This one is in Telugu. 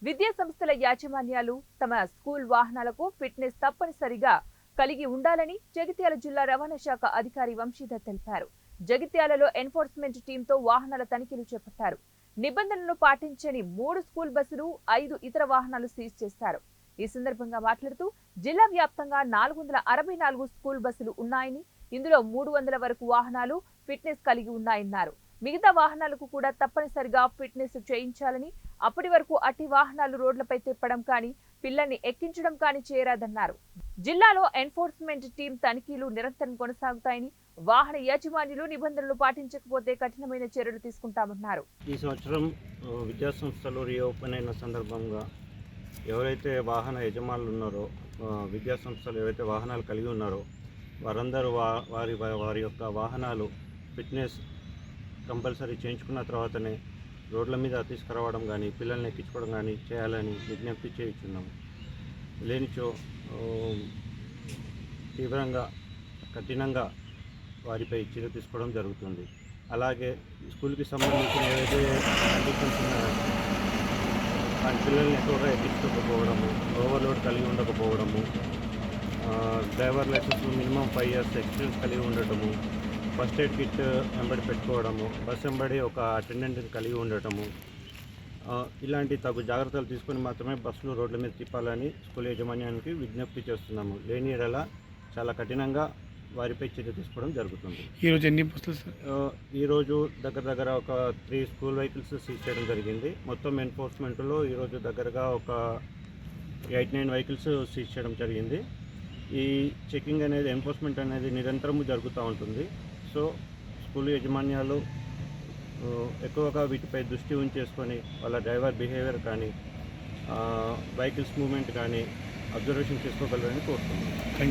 విద్యా సంస్థల యాజమాన్యాలు తమ స్కూల్ వాహనాలకు ఫిట్నెస్ తప్పనిసరిగా కలిగి ఉండాలని జగిత్యాల జిల్లా రవాణా శాఖ అధికారి వంశీధర్ తెలిపారు. జగిత్యాలలో ఎన్ఫోర్స్మెంట్ టీంతో వాహనాల తనిఖీలు చేపట్టారు. నిబంధనలను పాటించని 3 స్కూల్ బస్సులు, 5 ఇతర వాహనాలు సీజ్ చేశారు. ఈ సందర్భంగా మాట్లాడుతూ జిల్లా వ్యాప్తంగా 464 స్కూల్ బస్సులు ఉన్నాయని, ఇందులో 300 వరకు వాహనాలు ఫిట్నెస్ కలిగి ఉన్నాయన్నారు. మిగతా వాహనాలకు కూడా తప్పనిసరిగా ఫిట్నెస్ చేయించాలని, అప్పటి వరకు అట్టి వాహనాలు రోడ్లపై తిప్పడం కానీ, పిల్లల్ని ఎక్కించడం కానీ చేయరాదన్నారు. జిల్లాలో ఎన్ఫోర్స్మెంట్ టీం తనిఖీలు నిరంతరం కొనసాగుతాయని, వాహన యాజమాన్యులు నిబంధనలు పాటించకపోతే కఠినమైన చర్యలు తీసుకుంటామన్నారు. ఈ సంవత్సరం విద్యా సంస్థలు రీఓపెన్ అయిన సందర్భంగా ఎవరైతే వాహన యజమానులు ఉన్నారో, విద్యా సంస్థలు ఎవరైతే వాహనాలు కలిగి ఉన్నారో వారందరూ వారి యొక్క వాహనాలు ఫిట్నెస్ కంపల్సరీ చేయించుకున్న తర్వాతనే రోడ్ల మీద తీసుకురావడం కానీ, పిల్లల్ని ఎక్కించుకోవడం కానీ చేయాలని విజ్ఞప్తి చేయించున్నాము. లేనిచో తీవ్రంగా కఠినంగా వారిపై చర్య తీసుకోవడం జరుగుతుంది. అలాగే స్కూల్కి సంబంధించిన ఏవైతే కండిషన్స్ ఉన్నాయో ఆ పిల్లల్ని ఎక్కువగా ఎక్కించుకోకపోవడము, ఓవర్లోడ్ కలిగి ఉండకపోవడము, driver licence minimum 5 years experience కలిగి ఉండటము, ఫస్ట్ ఎయిడ్ కిట్ వెంబడి పెట్టుకోవడము, బస్ వెంబడి ఒక అటెండెంట్ని కలిగి ఉండటము, ఇలాంటి తగు జాగ్రత్తలు తీసుకొని మాత్రమే బస్సులు రోడ్ల మీద తిప్పాలని స్కూల్ యాజమాన్యానికి విజ్ఞప్తి చేస్తున్నాము. లేని ఎడల చాలా కఠినంగా వారిపై చర్య తీసుకోవడం జరుగుతుంది. ఈరోజు ఎన్ని బస్సులు సార్? ఈరోజు దగ్గర ఒక 3 స్కూల్ వెహికల్స్ సీజ్ చేయడం జరిగింది. మొత్తం ఎన్ఫోర్స్మెంట్లో ఈరోజు దగ్గరగా ఒక 8-9 వెహికల్స్ సీజ్ చేయడం జరిగింది. ఈ చెకింగ్ అనేది, ఎన్ఫోర్స్మెంట్ అనేది నిరంతరము జరుగుతూ ఉంటుంది. సో స్కూల్ యాజమాన్యాలు ఎక్కువగా వీటిపై దృష్టి ఉంచేసుకొని వాళ్ళ డ్రైవర్ బిహేవియర్ కానీ, వెహికల్స్ మూవ్మెంట్ కానీ అబ్జర్వేషన్ చేసుకోగలరని కోరుతున్నాను. Thank you.